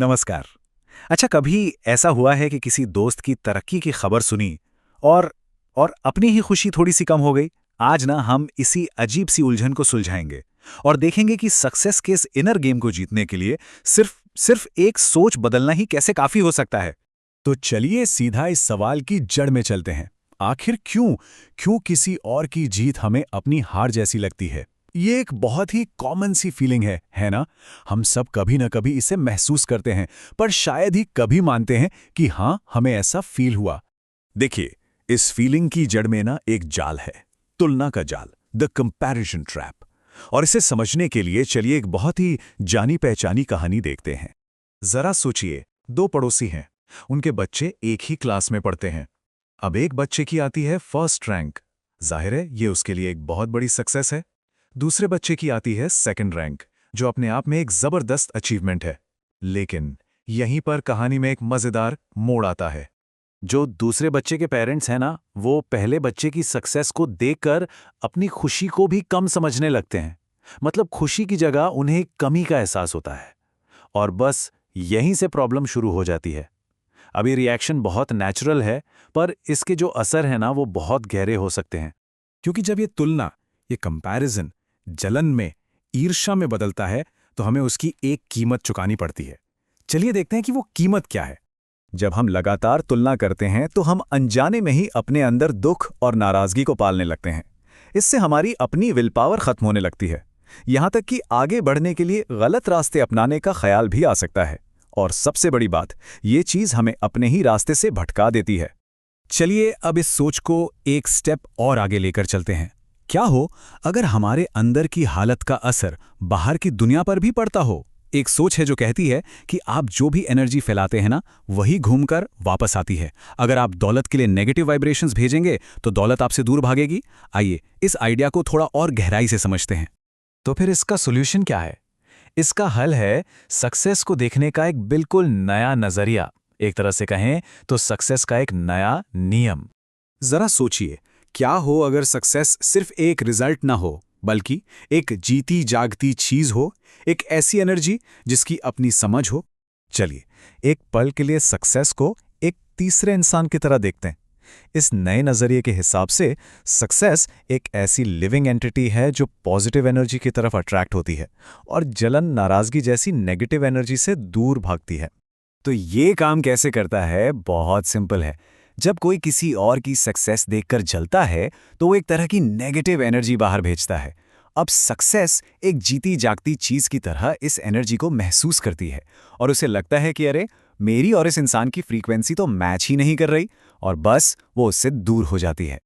नमस्कार। अच्छा, कभी ऐसा हुआ है कि किसी दोस्त की तरक्की की खबर सुनी और और अपनी ही खुशी थोड़ी-सी कम हो गई? आज ना हम इसी अजीब-सी उलझन को सुलझाएंगे और देखेंगे कि सक्सेस के इस इनर गेम को जीतने के लिए सिर्फ सिर्फ एक सोच बदलना ही कैसे काफी हो सकता है। तो चलिए सीधा इस सवाल की जड़ में चलते हैं। आखिर क्यों क्यों किसी और की जीत हमें अपनी हार जैसी लगती है? ये एक बहुत ही कॉमन सी फीलिंग है ना? हम सब कभी ना कभी इसे महसूस करते हैं, पर शायद ही कभी मानते हैं कि हाँ, हमें ऐसा फील हुआ। देखिए, इस फीलिंग की जड़ में ना एक जाल है, तुलना का जाल, द कंपैरिजन ट्रैप। और इसे समझने के लिए चलिए एक बहुत ही जानी पहचानी कहानी देखते हैं। जरा सोचिए, दो पड़ोसी हैं, उनके बच्चे एक ही क्लास में पढ़ते हैं। अब एक बच्चे की आती है फर्स्ट रैंक, जाहिर है ये उसके लिए एक बहुत बड़ी सक्सेस है। दूसरे बच्चे की आती है सेकंड रैंक, जो अपने आप में एक जबरदस्त अचीवमेंट है। लेकिन यहीं पर कहानी में एक मजेदार मोड़ आता है। जो दूसरे बच्चे के पेरेंट्स हैं ना, वो पहले बच्चे की सक्सेस को देखकर अपनी खुशी को भी कम समझने लगते हैं। मतलब खुशी की जगह उन्हें कमी का एहसास होता है और बस यहीं से प्रॉब्लम शुरू हो जाती है। अब ये रिएक्शन बहुत नेचुरल है, पर इसके जो असर है ना, वो बहुत गहरे हो सकते हैं। क्योंकि जब ये तुलना, ये कंपैरिजन जलन में, ईर्ष्या में बदलता है, तो हमें उसकी एक कीमत चुकानी पड़ती है। चलिए देखते हैं कि वो कीमत क्या है। जब हम लगातार तुलना करते हैं तो हम अनजाने में ही अपने अंदर दुख और नाराजगी को पालने लगते हैं। इससे हमारी अपनी विल पावर खत्म होने लगती है। यहाँ तक कि आगे बढ़ने के लिए गलत रास्ते अपनाने का ख्याल भी आ सकता है। और सबसे बड़ी बात, ये चीज़ हमें अपने ही रास्ते से भटका देती है। चलिए अब इस सोच को एक स्टेप और आगे लेकर चलते हैं। क्या हो अगर हमारे अंदर की हालत का असर बाहर की दुनिया पर भी पड़ता हो? एक सोच है जो कहती है कि आप जो भी एनर्जी फैलाते हैं ना, वही घूमकर वापस आती है। अगर आप दौलत के लिए नेगेटिव वाइब्रेशंस भेजेंगे तो दौलत आपसे दूर भागेगी। आइए इस आइडिया को थोड़ा और गहराई से समझते हैं। तो फिर इसका सॉल्यूशन क्या है? इसका हल है सक्सेस को देखने का एक बिल्कुल नया नजरिया। एक तरह से कहें तो सक्सेस का एक नया नियम। जरा सोचिए, क्या हो अगर सक्सेस सिर्फ एक रिजल्ट ना हो, बल्कि एक जीती जागती चीज हो, एक ऐसी एनर्जी जिसकी अपनी समझ हो। चलिए एक पल के लिए सक्सेस को एक तीसरे इंसान की तरह देखते हैं। इस नए नजरिए के हिसाब से सक्सेस एक ऐसी लिविंग एंटिटी है जो पॉजिटिव एनर्जी की तरफ अट्रैक्ट होती है और जलन, नाराजगी जैसी नेगेटिव एनर्जी से दूर भागती है। तो ये काम कैसे करता है? बहुत सिंपल है। जब कोई किसी और की सक्सेस देखकर जलता है तो वो एक तरह की नेगेटिव एनर्जी बाहर भेजता है। अब सक्सेस एक जीती जागती चीज की तरह इस एनर्जी को महसूस करती है और उसे लगता है कि अरे, मेरी और इस इंसान की फ्रीक्वेंसी तो मैच ही नहीं कर रही, और बस वो उससे दूर हो जाती है।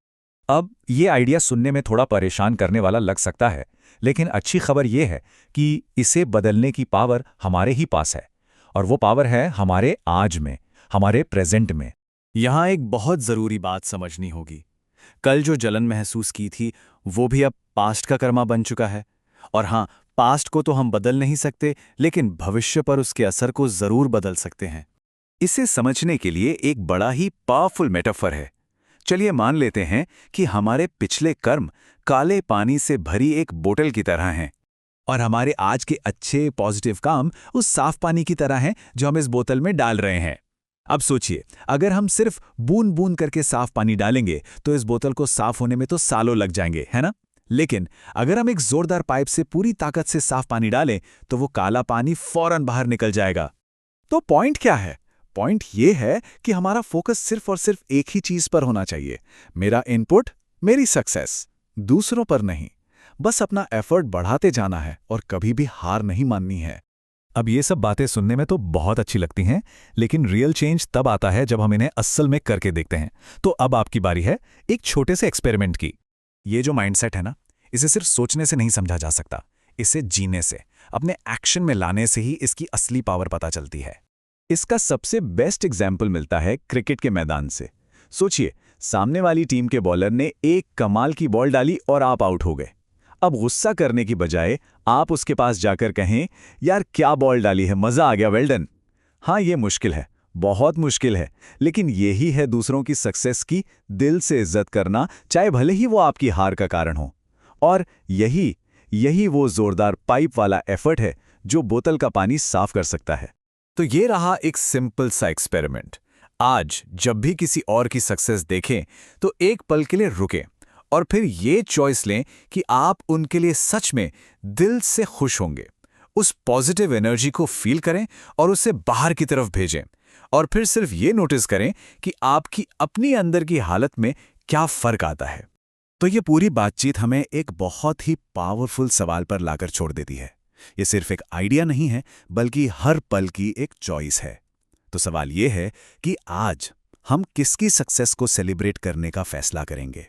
अब ये आइडिया सुनने में थोड़ा परेशान करने वाला लग सकता है, लेकिन अच्छी खबर ये है कि इसे बदलने की पावर हमारे ही पास है। और वो पावर है हमारे आज में, हमारे प्रेजेंट में। यहाँ एक बहुत जरूरी बात समझनी होगी। कल जो जलन महसूस की थी, वो भी अब पास्ट का कर्मा बन चुका है। और हाँ, पास्ट को तो हम बदल नहीं सकते, लेकिन भविष्य पर उसके असर को जरूर बदल सकते हैं। इसे समझने के लिए एक बड़ा ही पावरफुल मेटाफर है। चलिए मान लेते हैं कि हमारे पिछले कर्म काले पानी से भरी एक बोतल की तरह हैं और हमारे आज के अच्छे पॉजिटिव काम उस साफ पानी की तरह हैं जो हम इस बोतल में डाल रहे हैं। अब सोचिए, अगर हम सिर्फ बूंद बूंद करके साफ पानी डालेंगे तो इस बोतल को साफ होने में तो सालों लग जाएंगे, है ना? लेकिन अगर हम एक जोरदार पाइप से पूरी ताकत से साफ पानी डालें तो वो काला पानी फौरन बाहर निकल जाएगा। तो पॉइंट क्या है? पॉइंट ये है कि हमारा फोकस सिर्फ और सिर्फ एक ही चीज पर होना चाहिए। मेरा इनपुट, मेरी सक्सेस, दूसरों पर नहीं। बस अपना एफर्ट बढ़ाते जाना है और कभी भी हार नहीं माननी है। अब ये सब बातें सुनने में तो बहुत अच्छी लगती हैं, लेकिन रियल चेंज तब आता है जब हम इन्हें असल में करके देखते हैं। तो अब आपकी बारी है एक छोटे से एक्सपेरिमेंट की। ये जो माइंडसेट है ना, इसे सिर्फ सोचने से नहीं समझा जा सकता। इसे जीने से, अपने एक्शन में लाने से ही इसकी असली पावर पता चलती है। इसका सबसे बेस्ट एग्जाम्पल मिलता है क्रिकेट के मैदान से। सोचिए, सामने वाली टीम के बॉलर ने एक कमाल की बॉल डाली और आप आउट हो गए। अब गुस्सा करने की बजाय आप उसके पास जाकर कहें, यार क्या बॉल डाली है, मजा आ गया, वेल डन। हाँ, ये मुश्किल है, बहुत मुश्किल है, लेकिन यही है दूसरों की सक्सेस की दिल से इज्जत करना, चाहे भले ही वो आपकी हार का कारण हो। और यही यही वो जोरदार पाइप वाला एफर्ट है जो बोतल का पानी साफ कर सकता है। तो ये रहा एक सिंपल सा एक्सपेरिमेंट। आज जब भी किसी और की सक्सेस देखें तो एक पल के लिए रुकें और फिर ये चॉइस लें कि आप उनके लिए सच में दिल से खुश होंगे। उस पॉजिटिव एनर्जी को फील करें और उसे बाहर की तरफ भेजें, और फिर सिर्फ ये नोटिस करें कि आपकी अपनी अंदर की हालत में क्या फर्क आता है। तो ये पूरी बातचीत हमें एक बहुत ही पावरफुल सवाल पर लाकर छोड़ देती है। ये सिर्फ एक आइडिया नहीं है, बल्कि हर पल की एक चॉइस है। तो सवाल ये है कि आज हम किसकी सक्सेस को सेलिब्रेट करने का फैसला करेंगे।